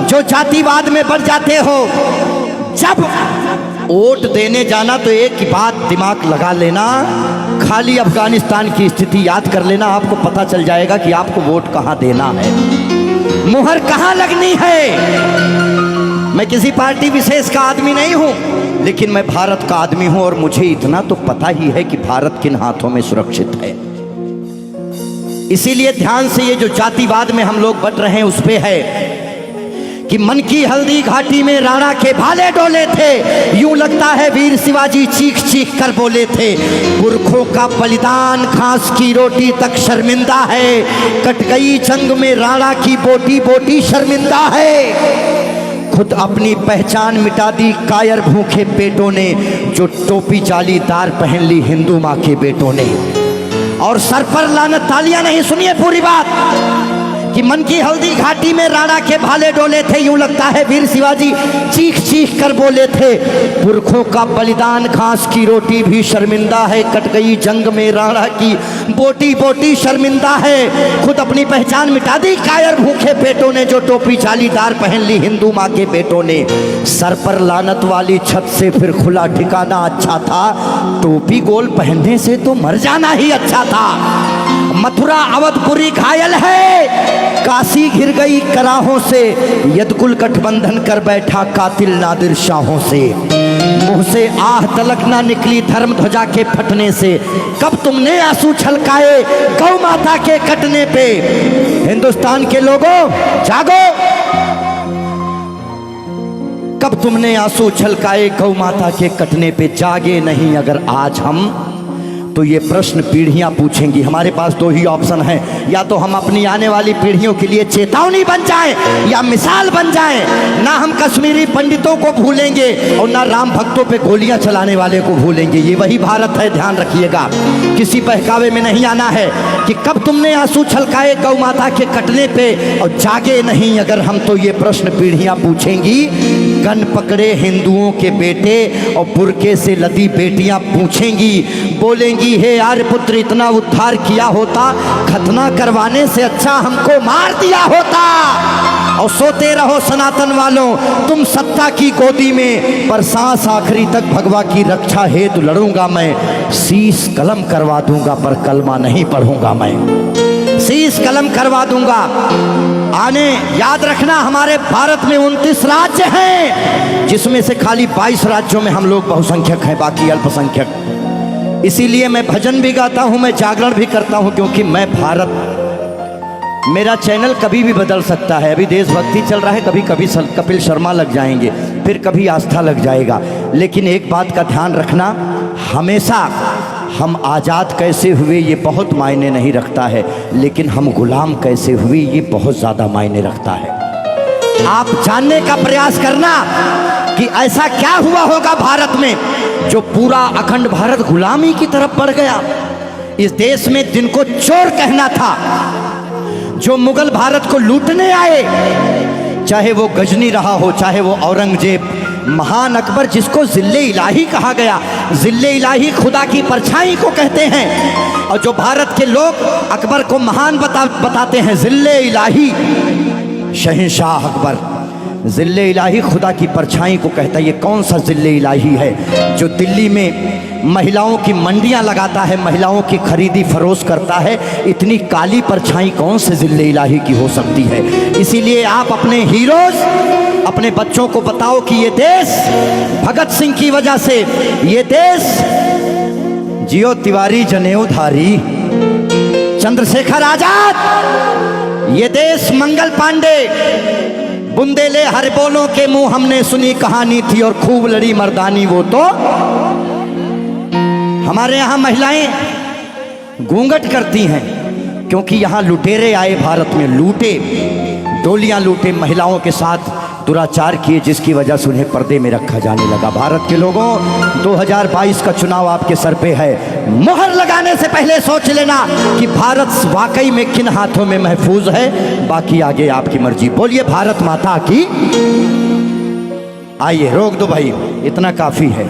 जो जातिवाद में बढ़ जाते हो, जब वोट देने जाना तो एक ही बात दिमाग लगा लेना, खाली अफगानिस्तान की स्थिति याद कर लेना, आपको पता चल जाएगा कि आपको वोट कहां देना है, मुहर कहां लगनी है। मैं किसी पार्टी विशेष का आदमी नहीं हूं, लेकिन मैं भारत का आदमी हूं और मुझे इतना तो पता ही है कि भारत किन हाथों में सुरक्षित है। इसीलिए ध्यान से, ये जो जातिवाद में हम लोग बट रहे हैं उस पे है कि मन की हल्दी घाटी में राणा के भाले डोले थे, यूं लगता है वीर शिवाजी चीख चीख कर बोले थे। पुरखों का बलिदान घास की रोटी तक शर्मिंदा है, कट गई जंग में राणा की बोटी बोटी शर्मिंदा है। खुद अपनी पहचान मिटा दी कायर भूखे पेटों ने, जो टोपी जालीदार पहन ली हिंदू माँ के बेटों ने। और सर पर लानत, तालियां नहीं, सुनिए पूरी बात, कि मन की हल्दी घाटी में राणा के भाले डोले थे, यूं लगता है वीर शिवाजी चीख चीख कर बोले थे। पुरखों का बलिदान घास की रोटी भी शर्मिंदा है, कट गई जंग में राणा की बोटी बोटी शर्मिंदा है। खुद अपनी पहचान मिटा दी कायर भूखे पेटों ने, जो टोपी जालीदार पहन ली हिंदू माँ के बेटों ने। सर पर लानत वाली छत से फिर खुला ठिकाना अच्छा था, टोपी गोल पहनने से तो मर जाना ही अच्छा था। मथुरा अवधपुरी घायल है, काशी घिर गई कराहों से, यदकुल गठबंधन कर बैठा कातिल नादिर शाहों से। मुंह से आह तलक ना निकली धर्म ध्वजा के फटने से, कब तुमने आंसू छलकाए गौ माता के कटने पे। हिंदुस्तान के लोगों जागो, कब तुमने आंसू छलकाए गौ माता के कटने पे। जागे नहीं अगर आज हम, तो ये प्रश्न पीढ़ियां पूछेंगी। हमारे पास दो ही ऑप्शन है, या तो हम अपनी आने वाली पीढ़ियों के लिए चेतावनी बन जाएं या मिसाल बन जाएं। ना हम कश्मीरी पंडितों को भूलेंगे और ना राम भक्तों पे गोलियां चलाने वाले को भूलेंगे। ये वही भारत है, ध्यान रखिएगा। किसी बहकावे में नहीं आना है कि कब तुमने आंसू छलकाए गौ माता के कटने पे, और जागे नहीं अगर हम, तो ये प्रश्न पीढ़ियां पूछेंगी। गन पकड़े हिंदुओं के बेटे और बुरके से लदी बेटियां पूछेंगी, बोलेंगी हे आर्यपुत्र इतना उद्धार किया होता, खतना करवाने से अच्छा हमको मार दिया होता। और सोते रहो सनातन वालों तुम सत्ता की गोदी में, पर सांस आखिरी तक भगवा की रक्षा हेतु लड़ूंगा मैं। शीश कलम करवा दूंगा पर कलमा नहीं पढ़ूंगा मैं, शीश कलम करवा दूंगा। आने याद रखना, हमारे भारत में 29 राज्य हैं, जिसमें से खाली 22 राज्यों में हम लोग बहुसंख्यक हैं, बाकी अल्पसंख्यक। इसीलिए मैं भजन भी गाता हूं, मैं जागरण भी करता हूं, क्योंकि मैं भारत, मेरा चैनल कभी भी बदल सकता है। अभी देशभक्ति चल रहा है, कभी कभी कपिल शर्मा लग जाएंगे, फिर कभी आस्था लग जाएगा। लेकिन एक बात का ध्यान रखना, हमेशा हम आज़ाद कैसे हुए ये बहुत मायने नहीं रखता है, लेकिन हम गुलाम कैसे हुए ये बहुत ज़्यादा मायने रखता है। आप जानने का प्रयास करना कि ऐसा क्या हुआ होगा भारत में जो पूरा अखंड भारत गुलामी की तरफ बढ़ गया। इस देश में जिनको चोर कहना था, जो मुगल भारत को लूटने आए, चाहे वो गजनी रहा हो, चाहे वो औरंगजेब, महान अकबर जिसको जिल्ले इलाही कहा गया, जिल्ले इलाही खुदा की परछाई को कहते हैं। और जो भारत के लोग अकबर को महान बताते हैं, जिल्ले इलाही शहंशाह अकबर, जिल्ले इलाही खुदा की परछाई को कहता है। ये कौन सा जिल्ले इलाही है जो दिल्ली में महिलाओं की मंडियां लगाता है, महिलाओं की खरीदी फरोश करता है? इतनी काली परछाई कौन से जिल्ले इलाही की हो सकती है? इसीलिए आप अपने हीरोज, अपने बच्चों को बताओ कि ये देश भगत सिंह की वजह से, ये देश जियो तिवारी जनेऊधारी, चंद्रशेखर आजाद, ये देश मंगल पांडे, बुंदेले हर बोलों के मुंह हमने सुनी कहानी थी और खूब लड़ी मर्दानी वो तो। हमारे यहाँ महिलाएं घूंघट करती हैं क्योंकि यहाँ लुटेरे आए भारत में, लूटे, डोलियां लूटे, महिलाओं के साथ दुराचार किए, जिसकी वजह से उन्हें पर्दे में रखा जाने लगा। भारत के लोगों, 2022 का चुनाव आपके सर पे है। मोहर लगाने से पहले सोच लेना कि भारत वाकई में किन हाथों में महफूज है। बाकी आगे आपकी मर्जी। बोलिए भारत माता की। आइए रोक दो भाई, इतना काफी है।